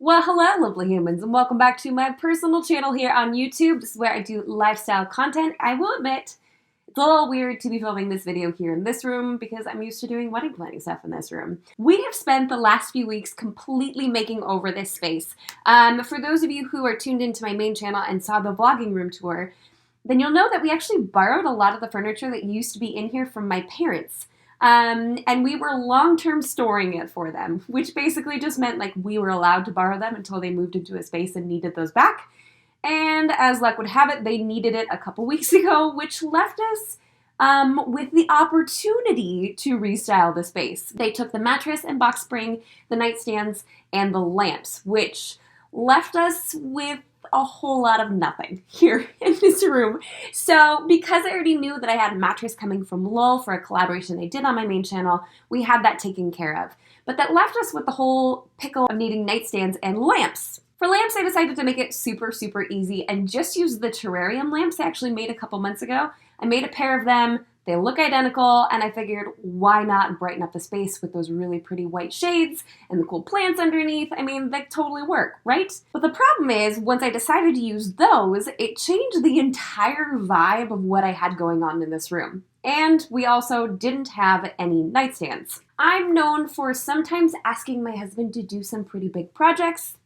Well, hello, lovely humans, and welcome back to my personal channel here on YouTube. This is where I do lifestyle content. I will admit, it's a little weird to be filming this video here in this room because I'm used to doing wedding planning stuff in this room. We have spent the last few weeks completely making over this space. For those of you who are tuned into my main channel and saw the vlogging room tour, then you'll know that we actually borrowed a lot of the furniture that used to be in here from my parents. And we were long-term storing it for them, which basically just meant like we were allowed to borrow them until they moved into a space and needed those back. And as luck would have it, they needed it a couple weeks ago, which left us with the opportunity to restyle the space. They took the mattress and box spring, the nightstands, and the lamps, which left us with a whole lot of nothing here in this room. So because I already knew that I had a mattress coming from Lowell for a collaboration I did on my main channel, we had that taken care of. But that left us with the whole pickle of needing nightstands and lamps. For lamps, I decided to make it super easy and just use the Terrarium lamps I actually made a couple months ago. I made a pair of them. They look identical, and I figured, why not brighten up the space with those really pretty white shades and the cool plants underneath? I mean, they totally work, right? But the problem is, once I decided to use those, it changed the entire vibe of what I had going on in this room. And we also didn't have any nightstands. I'm known for sometimes asking my husband to do some pretty big projects.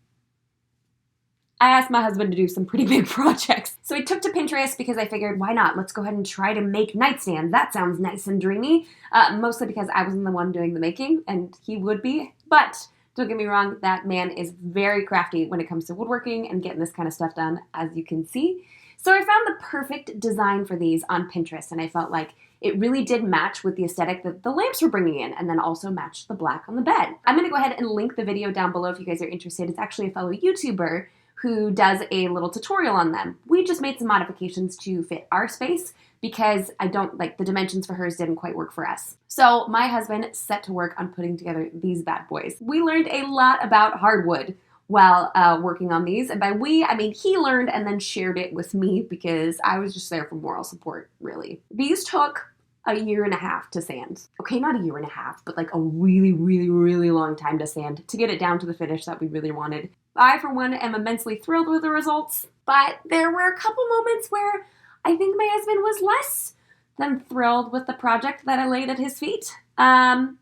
I asked my husband to do some pretty big projects. So I took to Pinterest because I figured, why not? Let's go ahead and try to make nightstands. That sounds nice and dreamy. Mostly because I wasn't the one doing the making, and he would be. But don't get me wrong, that man is very crafty when it comes to woodworking and getting this kind of stuff done, as you can see. So I found the perfect design for these on Pinterest, and I felt like it really did match with the aesthetic that the lamps were bringing in, and then also matched the black on the bed. I'm going to go ahead and link the video down below if you guys are interested. It's actually a fellow YouTuber who does a little tutorial on them. We just made some modifications to fit our space because the dimensions for hers didn't quite work for us. So my husband set to work on putting together these bad boys. We learned a lot about hardwood while working on these, and by we, I mean he learned and then shared it with me because I was just there for moral support, really. These took a year and a half to sand. Okay, not a year and a half, but like a really long time to sand to get it down to the finish that we really wanted. I, for one, am immensely thrilled with the results, but there were a couple moments where I think my husband was less than thrilled with the project that I laid at his feet. And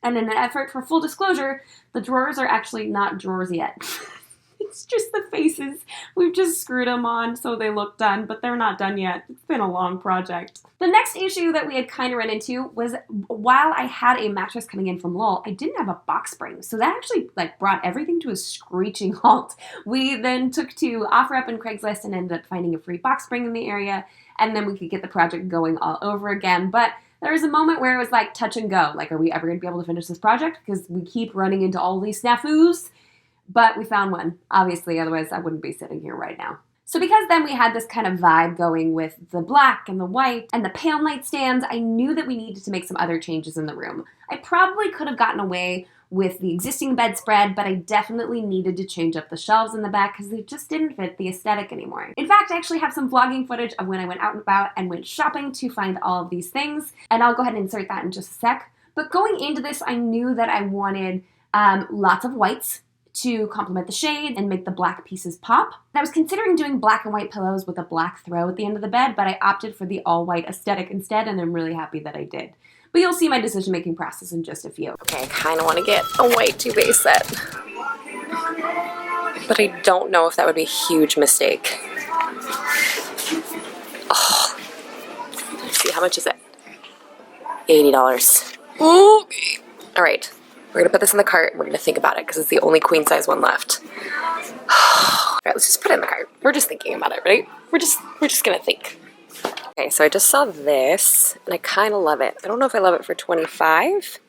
in an effort for full disclosure, the drawers are actually not drawers yet. It's just the faces. We've just screwed them on so they look done, but they're not done yet. It's been a long project. The next issue that we had kind of run into was while I had a mattress coming in from Lowell, I didn't have a box spring. So that actually brought everything to a screeching halt. We then took to OfferUp and Craigslist and ended up finding a free box spring in the area, and then we could get the project going all over again. But there was a moment where it was like touch and go. Like, are we ever going to be able to finish this project? Because we keep running into all these snafus. But we found one, obviously, otherwise I wouldn't be sitting here right now. So because then we had this kind of vibe going with the black and the white and the pale nightstands, I knew that we needed to make some other changes in the room. I probably could have gotten away with the existing bedspread, but I definitely needed to change up the shelves in the back because they just didn't fit the aesthetic anymore. In fact, I actually have some vlogging footage of when I went out and about and went shopping to find all of these things, and I'll go ahead and insert that in just a sec. But going into this, I knew that I wanted lots of whites to complement the shade and make the black pieces pop. And I was considering doing black and white pillows with a black throw at the end of the bed, but I opted for the all-white aesthetic instead, and I'm really happy that I did. But you'll see my decision-making process in just a few. Okay, I kind of want to get a white two-base set, but I don't know if that would be a huge mistake. Oh, let's see, how much is it? $80. Ooh. All right. We're gonna put this in the cart and we're gonna think about it because it's the only queen size one left. All right, let's just put it in the cart. We're just thinking about it, right? We're just gonna think. Okay, so I just saw this and I kind of love it. I don't know if I love it for $25,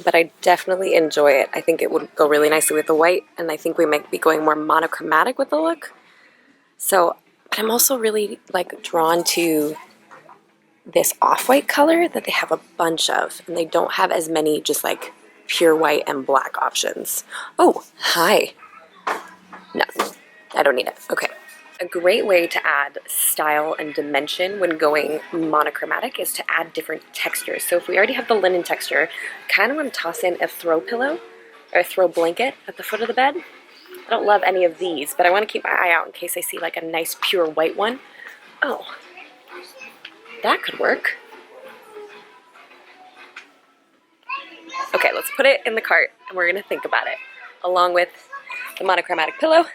but I definitely enjoy it. I think it would go really nicely with the white, and I think we might be going more monochromatic with the look. So, but I'm also really drawn to this off-white color that they have a bunch of, and they don't have as many just pure white and black options. Oh, hi. No, I don't need it. Okay. A great way to add style and dimension when going monochromatic is to add different textures. So if we already have the linen texture, kind of want to toss in a throw pillow or a throw blanket at the foot of the bed. I don't love any of these, but I want to keep my eye out in case I see like a nice pure white one. Oh, that could work. Okay, let's put it in the cart and we're gonna think about it, along with the monochromatic pillow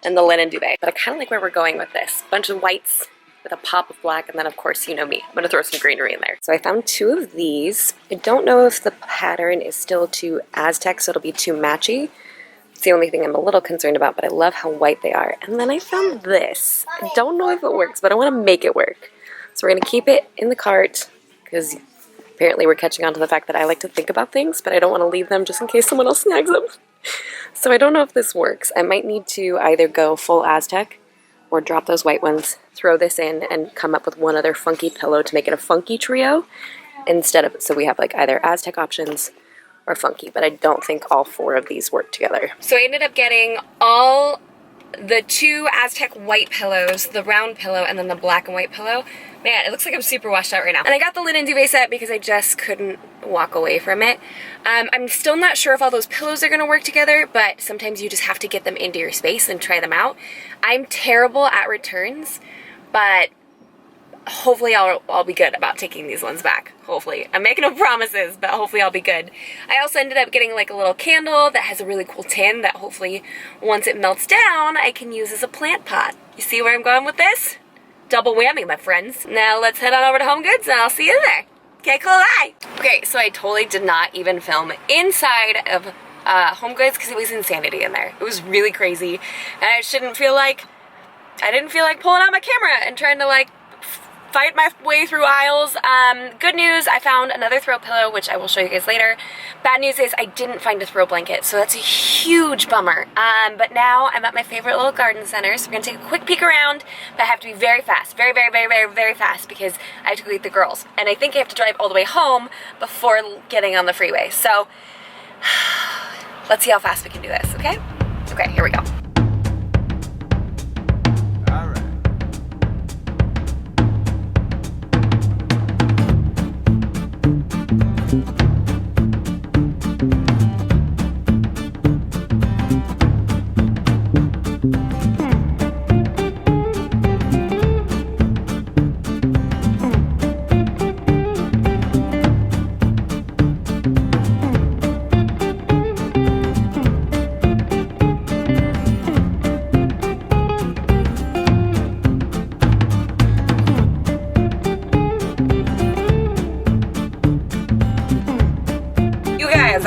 and the linen duvet. But I kind of like where we're going with this. Bunch of whites with a pop of black, and then of course, you know me, I'm gonna throw some greenery in there. So I found 2 of these. I don't know if the pattern is still too Aztec, so it'll be too matchy. It's the only thing I'm a little concerned about, but I love how white they are. And then I found this. I don't know if it works, but I wanna make it work. So we're gonna keep it in the cart, because apparently we're catching on to the fact that I like to think about things, but I don't wanna leave them just in case someone else snags them. So I don't know if this works. I might need to either go full Aztec or drop those white ones, throw this in, and come up with one other funky pillow to make it a funky trio instead of, so we have like either Aztec options or funky, but I don't think all 4 of these work together. So I ended up getting all the 2 Aztec white pillows, the round pillow and then the black and white pillow. Man, it looks like I'm super washed out right now. And I got the linen duvet set because I just couldn't walk away from it. I'm still not sure if all those pillows are gonna work together, but sometimes you just have to get them into your space and try them out. I'm terrible at returns, but hopefully I'll be good about taking these ones back. Hopefully. I'm making no promises, but hopefully I'll be good. I also ended up getting like a little candle that has a really cool tin that hopefully once it melts down, I can use as a plant pot. You see where I'm going with this? Double whammy, my friends. Now let's head on over to Home Goods and I'll see you there. Okay, cool, bye. Okay, so I totally did not even film inside of Home Goods because it was insanity in there. It was really crazy, and I didn't feel like pulling out my camera and trying to like fight my way through aisles. Good news, I found another throw pillow, which I will show you guys later. Bad news is I didn't find a throw blanket, so that's a huge bummer. But now I'm at my favorite little garden center, so we're gonna take a quick peek around, but I have to be very fast, very, very, very, very, very fast because I have to go get the girls. And I think I have to drive all the way home before getting on the freeway. So let's see how fast we can do this, okay? Okay, here we go.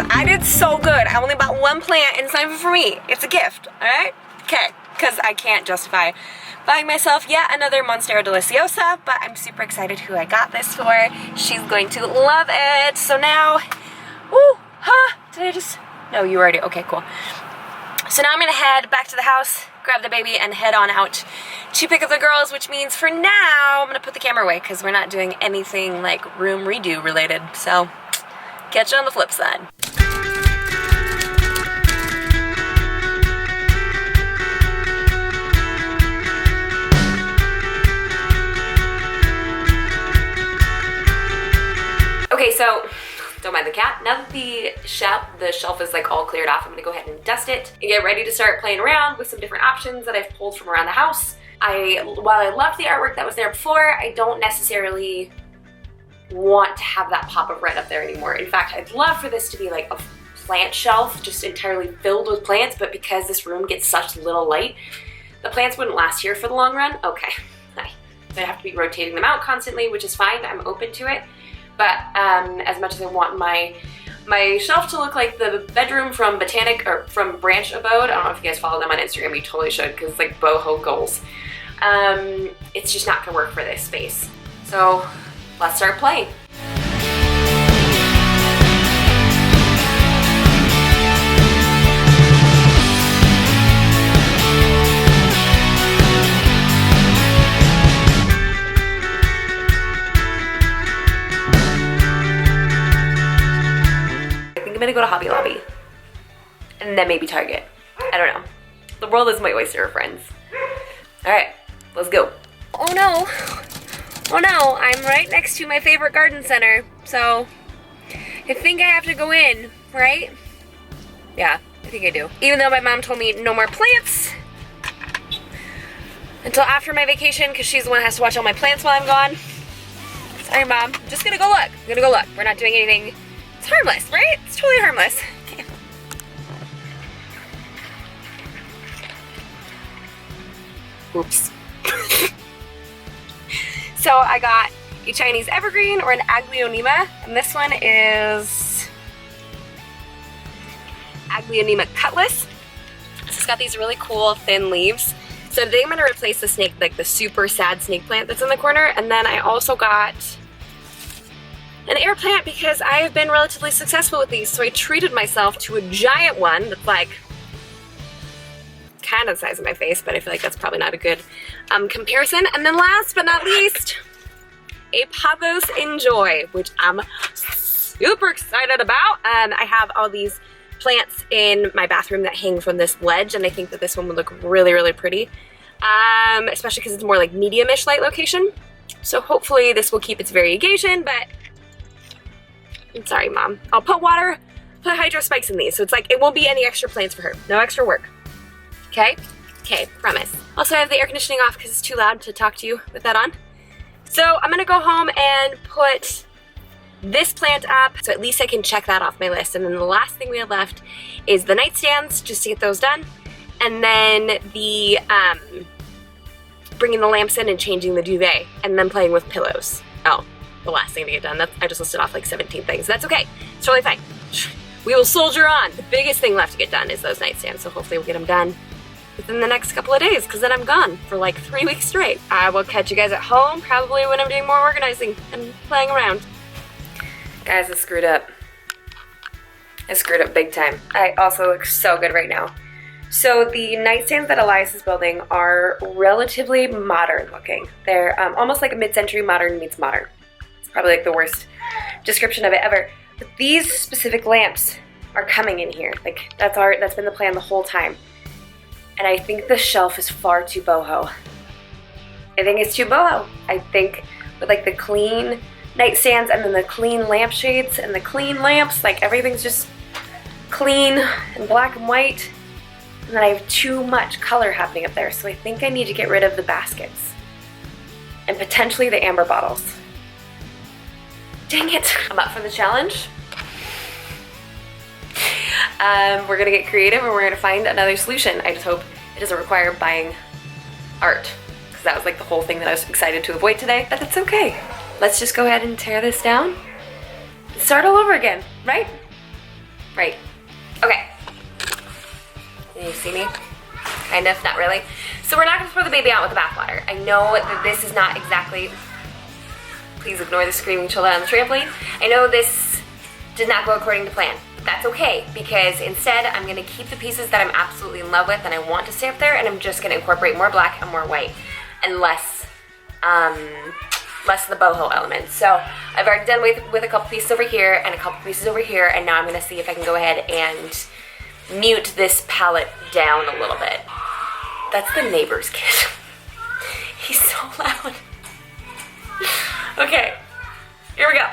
I did so good. I only bought 1 plant and it's not even for me. It's a gift, alright? Okay, because I can't justify buying myself yet another Monstera Deliciosa, but I'm super excited who I got this for. She's going to love it. So now, did I just, no, you already, okay, cool. So now I'm gonna head back to the house, grab the baby, and head on out to pick up the girls, which means for now, I'm gonna put the camera away because we're not doing anything like room redo related. So, catch you on the flip side. Okay, so don't mind the cat. Now that the shelf is like all cleared off, I'm gonna go ahead and dust it and get ready to start playing around with some different options that I've pulled from around the house. While I loved the artwork that was there before, I don't necessarily want to have that pop of red up there anymore. In fact, I'd love for this to be like a plant shelf just entirely filled with plants, but because this room gets such little light, the plants wouldn't last here for the long run. Okay, so I'd have to be rotating them out constantly, which is fine. I'm open to it. But as much as I want my shelf to look like the bedroom from from Branch Abode, I don't know if you guys follow them on Instagram, you totally should, because it's like boho goals. It's just not gonna work for this space. So let's start playing. I'm gonna go to Hobby Lobby and then maybe Target. I don't know. The world is my oyster of friends. All right, let's go. Oh no, I'm right next to my favorite garden center, so I think I have to go in, right? Yeah, I think I do. Even though my mom told me no more plants until after my vacation because she's the one who has to watch all my plants while I'm gone. Sorry, Mom. I'm just gonna go look. I'm gonna go look. We're not doing anything. It's harmless, right? It's totally harmless. Okay. Oops. So I got a Chinese evergreen or an Aglaonema, and this one is Aglaonema cutlass. It's got these really cool thin leaves. So today I'm going to replace the snake, like the super sad snake plant that's in the corner, and then I also got an air plant because I have been relatively successful with these, so I treated myself to a giant one that's like kind of the size of my face, but I feel like that's probably not a good comparison. And then last but not least, a Pothos Enjoy, which I'm super excited about. I have all these plants in my bathroom that hang from this ledge, and I think that this one would look really, really pretty, especially because it's more like medium-ish light location. So hopefully this will keep its variegation, but I'm sorry, Mom. I'll put water, put hydro spikes in these, so it's like it won't be any extra plants for her. No extra work. Okay? Okay, promise. Also, I have the air conditioning off because it's too loud to talk to you with that on. So I'm gonna go home and put this plant up, so at least I can check that off my list. And then the last thing we have left is the nightstands, just to get those done. And then the, bringing the lamps in and changing the duvet, and then playing with pillows. Oh, the last thing to get done. I just listed off like 17 things. That's okay. It's totally fine. We will soldier on. The biggest thing left to get done is those nightstands, so hopefully we'll get them done within the next couple of days, because then I'm gone for like 3 weeks straight. I will catch you guys at home, probably when I'm doing more organizing and playing around. Guys, I screwed up. I screwed up big time. I also look so good right now. So the nightstands that Elias is building are relatively modern looking. They're almost like a mid-century modern meets modern. It's probably like the worst description of it ever. But these specific lamps are coming in here. Like that's been the plan the whole time. And I think the shelf is far too boho. I think it's too boho. I think with like the clean nightstands and then the clean lampshades and the clean lamps, like everything's just clean and black and white. And then I have too much color happening up there. So I think I need to get rid of the baskets and potentially the amber bottles. Dang it. I'm up for the challenge. We're gonna get creative and we're gonna find another solution. I just hope it doesn't require buying art, because that was like the whole thing that I was excited to avoid today, but it's okay. Let's just go ahead and tear this down and start all over again, right? Right. Okay. Can you see me? Kind of, not really. So we're not gonna throw the baby out with the bathwater. I know that this is not exactly, please ignore the screaming children on the trampoline. I know this did not go according to plan. That's okay, because instead I'm gonna keep the pieces that I'm absolutely in love with and I want to stay up there, and I'm just gonna incorporate more black and more white and less of the boho elements. So I've already done with a couple pieces over here and a couple pieces over here, and now I'm gonna see if I can go ahead and mute this palette down a little bit. That's the neighbor's kid. He's so loud. Okay, here we go.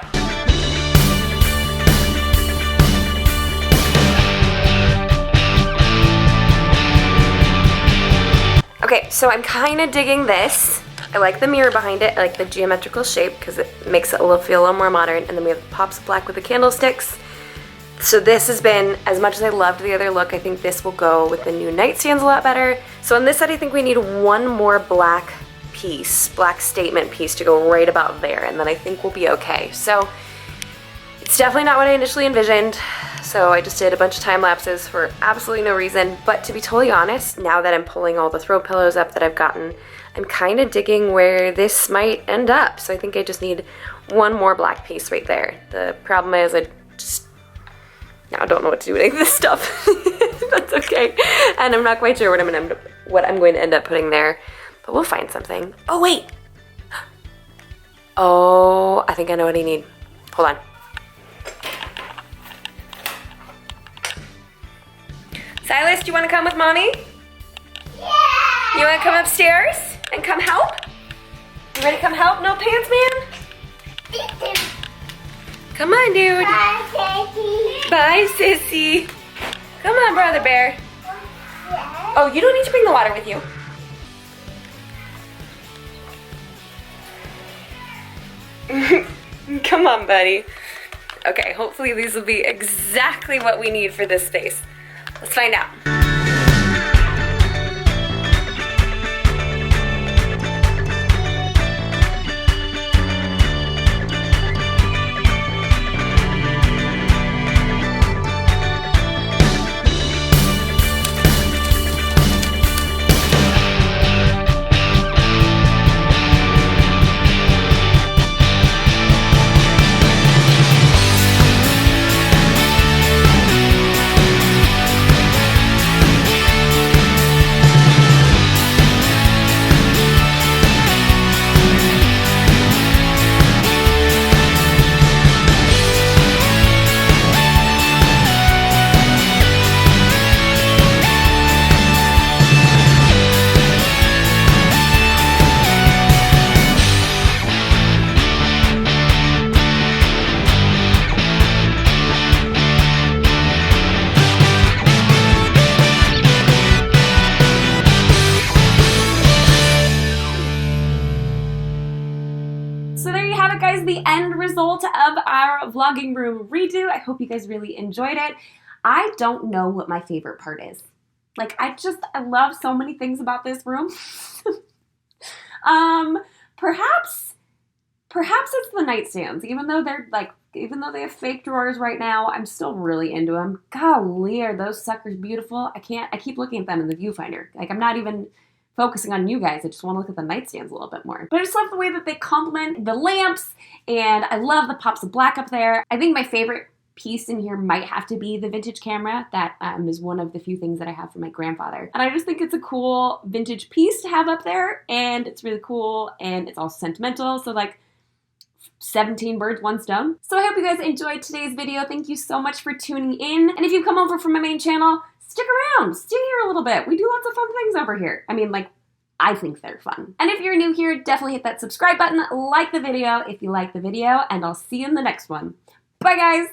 Okay, so I'm kind of digging this. I like the mirror behind it. I like the geometrical shape because it makes it feel a little more modern. And then we have the pops of black with the candlesticks. So this has been, as much as I loved the other look, I think this will go with the new nightstands a lot better. So on this side, I think we need one more black piece, black statement piece to go right about there. And then I think we'll be okay. So it's definitely not what I initially envisioned. So I just did a bunch of time lapses for absolutely no reason. But to be totally honest, now that I'm pulling all the throw pillows up that I've gotten, I'm kind of digging where this might end up. So I think I just need one more black piece right there. The problem is I just now don't know what to do with any of this stuff. That's okay. And I'm not quite sure what I'm going to end up putting there. But we'll find something. Oh, wait. Oh, I think I know what I need. Hold on. Silas, do you want to come with Mommy? Yeah! You want to come upstairs and come help? You ready to come help? No pants, man? Come on, dude. Bye, Sissy. Bye, Sissy. Come on, brother bear. Oh, you don't need to bring the water with you. Come on, buddy. Okay, hopefully these will be exactly what we need for this space. Let's find out. So there you have it, guys, the end result of our vlogging room redo. I hope you guys really enjoyed it. I don't know what my favorite part is. Like, I love so many things about this room. Perhaps it's the nightstands. Even though they have fake drawers right now, I'm still really into them. Golly, are those suckers beautiful? I keep looking at them in the viewfinder. Like, I'm not even focusing on you guys. I just want to look at the nightstands a little bit more. But I just love the way that they complement the lamps, and I love the pops of black up there. I think my favorite piece in here might have to be the vintage camera. That is one of the few things that I have from my grandfather. And I just think it's a cool vintage piece to have up there, and it's really cool, and it's also sentimental. So like 17 birds, one stone. So I hope you guys enjoyed today's video. Thank you so much for tuning in. And if you come over from my main channel, stick around, stay here a little bit. We do lots of fun things over here. I mean, like, I think they're fun. And if you're new here, definitely hit that subscribe button, like the video if you like the video, and I'll see you in the next one. Bye, guys.